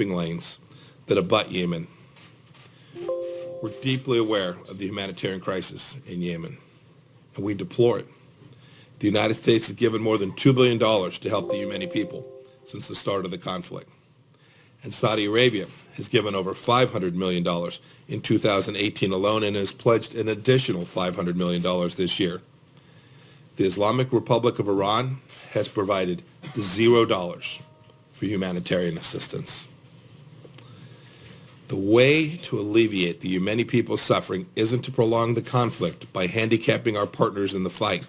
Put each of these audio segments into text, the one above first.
lanes that abut Yemen. We're deeply aware of the humanitarian crisis in Yemen, and we deplore it. The United States has given more than $2 billion to help the Yemeni people since the start of the conflict. And Saudi Arabia has given over $500 million in 2018 alone and has pledged an additional $500 million this year. The Islamic Republic of Iran has provided $0 for humanitarian assistance. The way to alleviate the Yemeni people's suffering isn't to prolong the conflict by handicapping our partners in the fight,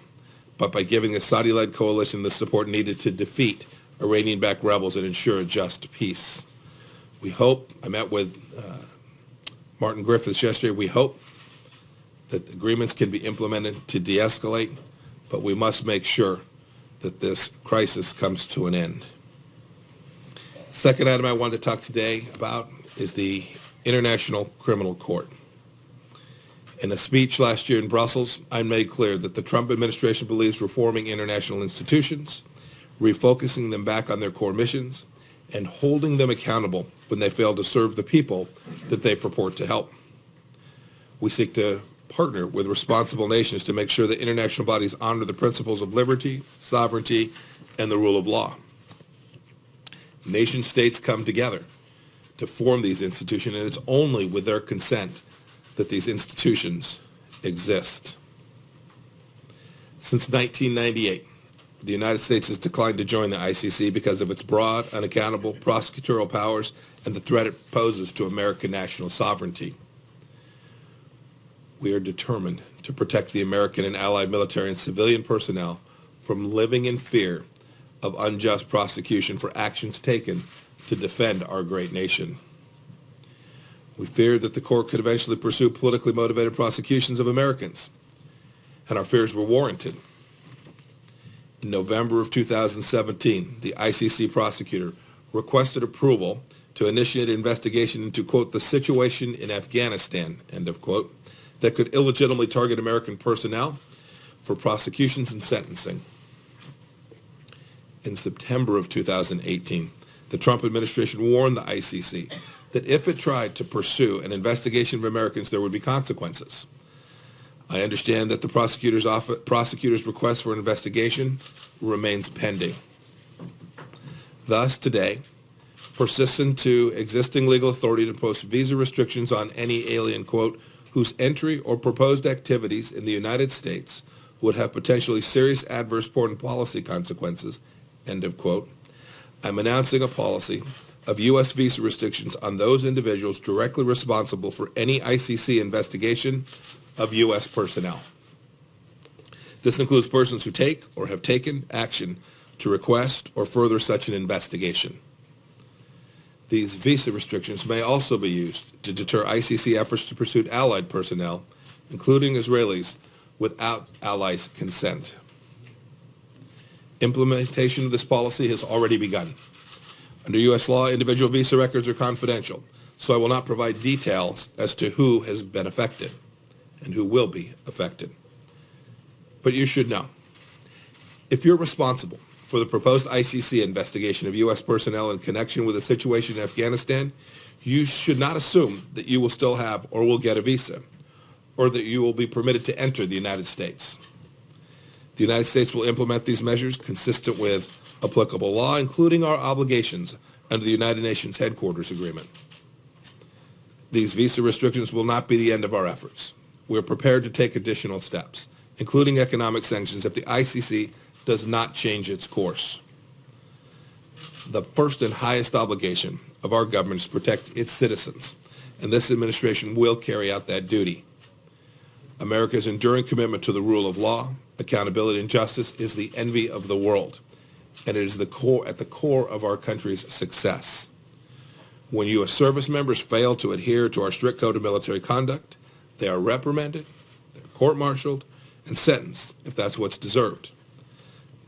but by giving the Saudi-led coalition the support needed to defeat Iranian-backed rebels and ensure a just peace. We hope, I met with Martin Griffiths yesterday, we hope that agreements can be implemented to de-escalate, but we must make sure that this crisis comes to an end. Second item I wanted to talk today about is the International Criminal Court. In a speech last year in Brussels, I made clear that the Trump administration believes reforming international institutions, refocusing them back on their core missions, and holding them accountable when they fail to serve the people that they purport to help. We seek to partner with responsible nations to make sure that international bodies honor the principles of liberty, sovereignty, and the rule of law. Nation states come together to form these institutions, and it's only with their consent that these institutions exist. Since 1998, the United States has declined to join the ICC because of its broad, unaccountable prosecutorial powers and the threat it poses to American national sovereignty. We are determined to protect the American and allied military and civilian personnel from living in fear of unjust prosecution for actions taken to defend our great nation. We feared that the court could eventually pursue politically motivated prosecutions of Americans, and our fears were warranted. In November of 2017, the ICC prosecutor requested approval to initiate an investigation into, quote, the situation in Afghanistan, end of quote, that could illegitimately target American personnel for prosecutions and sentencing. In September of 2018, the Trump administration warned the ICC that if it tried to pursue an investigation of Americans, there would be consequences. I understand that the prosecutor's request for an investigation remains pending. Thus, today, persistent to existing legal authority to impose visa restrictions on any alien, quote, whose entry or proposed activities in the United States would have potentially serious adverse foreign policy consequences, end of quote, I'm announcing a policy of U.S. visa restrictions on those individuals directly responsible for any ICC investigation of U.S. personnel. This includes persons who take or have taken action to request or further such an investigation. These visa restrictions may also be used to deter ICC efforts to pursue allied personnel, including Israelis, without allies' consent. Implementation of this policy has already begun. Under U.S. law, individual visa records are confidential, so I will not provide details as to who has been affected and who will be affected. But you should know, if you're responsible for the proposed ICC investigation of U.S. personnel in connection with the situation in Afghanistan, you should not assume that you will still have or will get a visa, or that you will be permitted to enter the United States. The United States will implement these measures consistent with applicable law, including our obligations under the United Nations Headquarters Agreement. These visa restrictions will not be the end of our efforts. We are prepared to take additional steps, including economic sanctions, if the ICC does not change its course. The first and highest obligation of our government is to protect its citizens, and this administration will carry out that duty. America's enduring commitment to the rule of law, accountability, and justice is the envy of the world, and it is at the core of our country's success. When U.S. service members fail to adhere to our strict code of military conduct, they are reprimanded, they're court-martialed, and sentenced if that's what's deserved.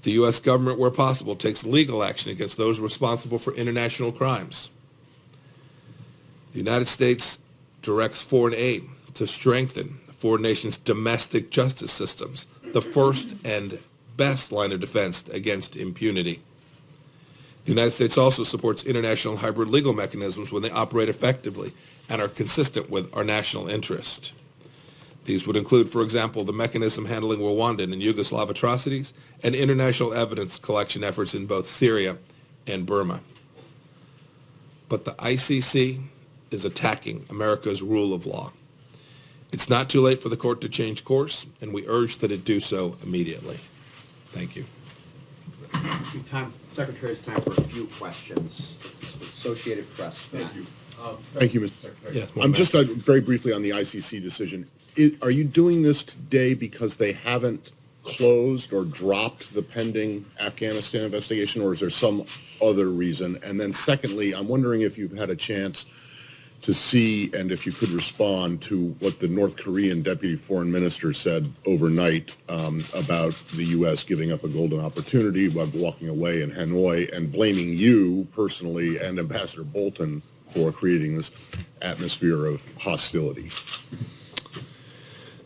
The U.S. government, where possible, takes legal action against those responsible for international crimes. The United States directs foreign aid to strengthen foreign nations' domestic justice systems, the first and best line of defense against impunity. The United States also supports international hybrid legal mechanisms when they operate effectively and are consistent with our national interest. These would include, for example, the mechanism handling Rwandan and Yugoslav atrocities and international evidence collection efforts in both Syria and Burma. But the ICC is attacking America's rule of law. It's not too late for the court to change course, and we urge that it do so immediately. Thank you. Secretary, it's time for a few questions. Associated Press. Thank you. Thank you, Mr. Secretary. Yes, Just very briefly on the ICC decision. Are you doing this today because they haven't closed or dropped the pending Afghanistan investigation, or is there some other reason? And then secondly, I'm wondering if you've had a chance to see, and if you could respond to what the North Korean deputy foreign minister said overnight about the U.S. giving up a golden opportunity by walking away in Hanoi and blaming you personally and Ambassador Bolton for creating this atmosphere of hostility.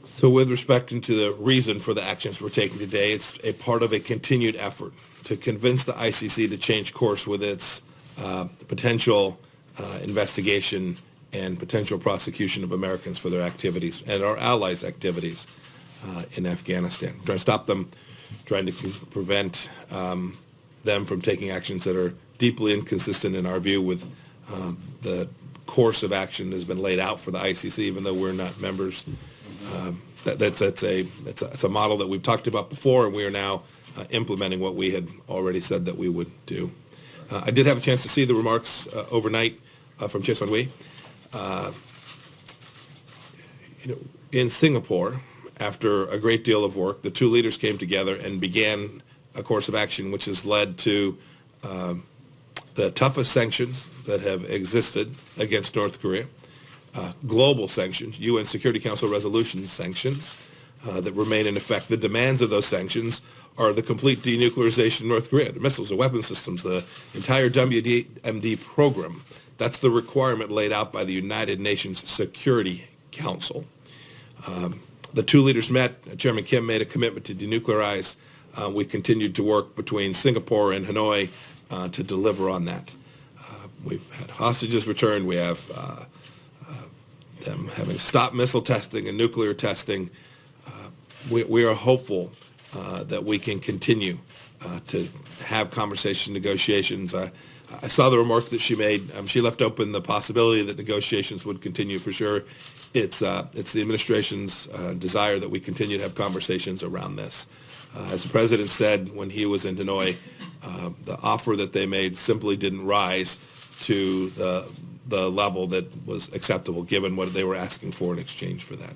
So with respect to the reason for the actions we're taking today, it's a part of a continued effort to convince the ICC to change course with its potential investigation and potential prosecution of Americans for their activities and our allies' activities in Afghanistan. We're trying to stop them, trying to prevent them from taking actions that are deeply inconsistent in our view with the course of action that has been laid out for the ICC, even though we're not members. It's a model that we've talked about before, and we are now implementing what we had already said that we would do. I did have a chance to see the remarks overnight from Choi Sun-hui. In Singapore, after a great deal of work, the two leaders came together and began a course of action which has led to the toughest sanctions that have existed against North Korea, global sanctions, UN Security Council resolution sanctions that remain in effect. The demands of those sanctions are the complete denuclearization of North Korea, the missiles, the weapon systems, the entire WMD program. That's the requirement laid out by the United Nations Security Council. The two leaders met. Chairman Kim made a commitment to denuclearize. We continued to work between Singapore and Hanoi to deliver on that. We've had hostages returned. We have them having stopped missile testing and nuclear testing. We are hopeful that we can continue to have conversation negotiations. I saw the remarks that she made. She left open the possibility that negotiations would continue for sure. It's the administration's desire that we continue to have conversations around this. As the president said when he was in Hanoi, the offer that they made simply didn't rise to the level that was acceptable given what they were asking for in exchange for that.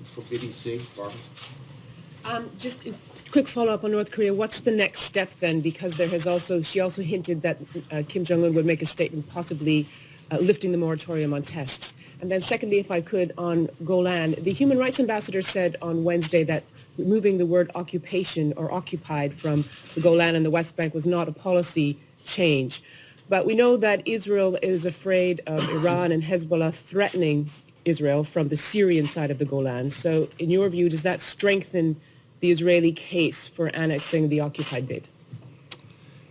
For BBC, Barbara. Just a quick follow-up on North Korea. What's the next step then? Because she also hinted that Kim Jong-un would make a statement possibly lifting the moratorium on tests. And then secondly, if I could, on Golan, the human rights ambassador said on Wednesday that removing the word occupation or occupied from the Golan and the West Bank was not a policy change. But we know that Israel is afraid of Iran and Hezbollah threatening Israel from the Syrian side of the Golan. So in your view, does that strengthen the Israeli case for annexing the occupied bit?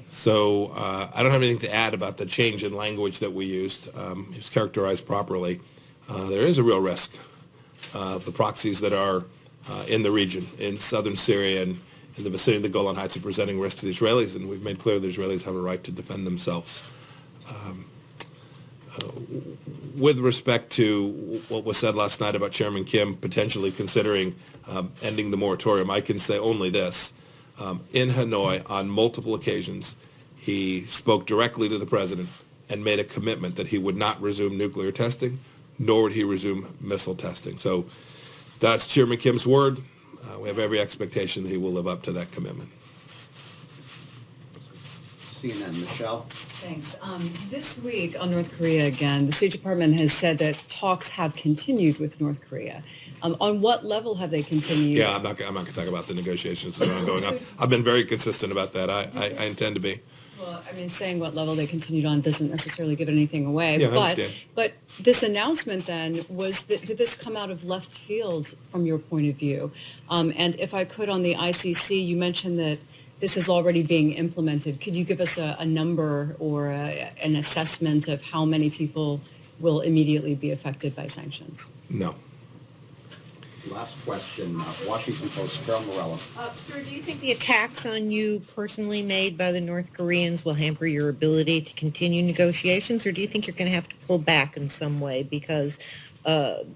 So I don't have anything to add about the change in language that we used. It was characterized properly. There is a real risk of the proxies that are in the region, in southern Syria and in the vicinity of the Golan Heights, are presenting risk to the Israelis, and we've made clear the Israelis have a right to defend themselves. With respect to what was said last night about Chairman Kim potentially considering ending the moratorium, I can say only this. In Hanoi, on multiple occasions, he spoke directly to the president and made a commitment that he would not resume nuclear testing, nor would he resume missile testing. So that's Chairman Kim's word. We have every expectation that he will live up to that commitment. CNN, Michelle. Thanks. This week on North Korea again, the State Department has said that talks have continued with North Korea. On what level have they continued? Yeah, I'm not going to talk about the negotiations that are ongoing. I've been very consistent about that. I intend to be. Well, I mean, saying what level they continued on doesn't necessarily give anything away. Yeah, I understand. But this announcement then, did this come out of left field from your point of view? And if I could, on the ICC, you mentioned that this is already being implemented. Could you give us a number or an assessment of how many people will immediately be affected by sanctions? No. Last question, Washington Post, Carol Morello. Sir, do you think the attacks on you personally made by the North Koreans will hamper your ability to continue negotiations, or do you think you're going to have to pull back in some way because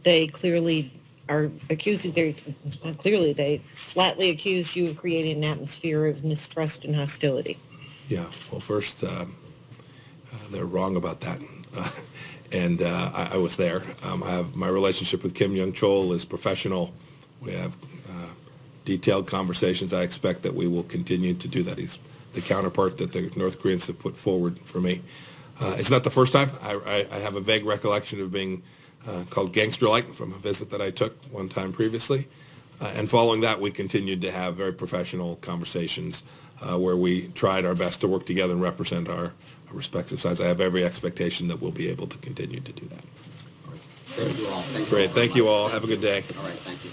they clearly are accusing, they flatly accuse you of creating an atmosphere of mistrust and hostility? Yeah. Well, first, they're wrong about that. And I was there. I have my relationship with Kim Young-chol is professional. We have detailed conversations. I expect that we will continue to do that. He's the counterpart that the North Koreans have put forward for me. It's not the first time. I have a vague recollection of being called gangster-like from a visit that I took one time previously. And following that, we continued to have very professional conversations where we tried our best to work together and represent our respective sides. I have every expectation that we'll be able to continue to do that. Thank you all. Thank you Great. all very Thank you much. all. Have a good day. All right, thank you.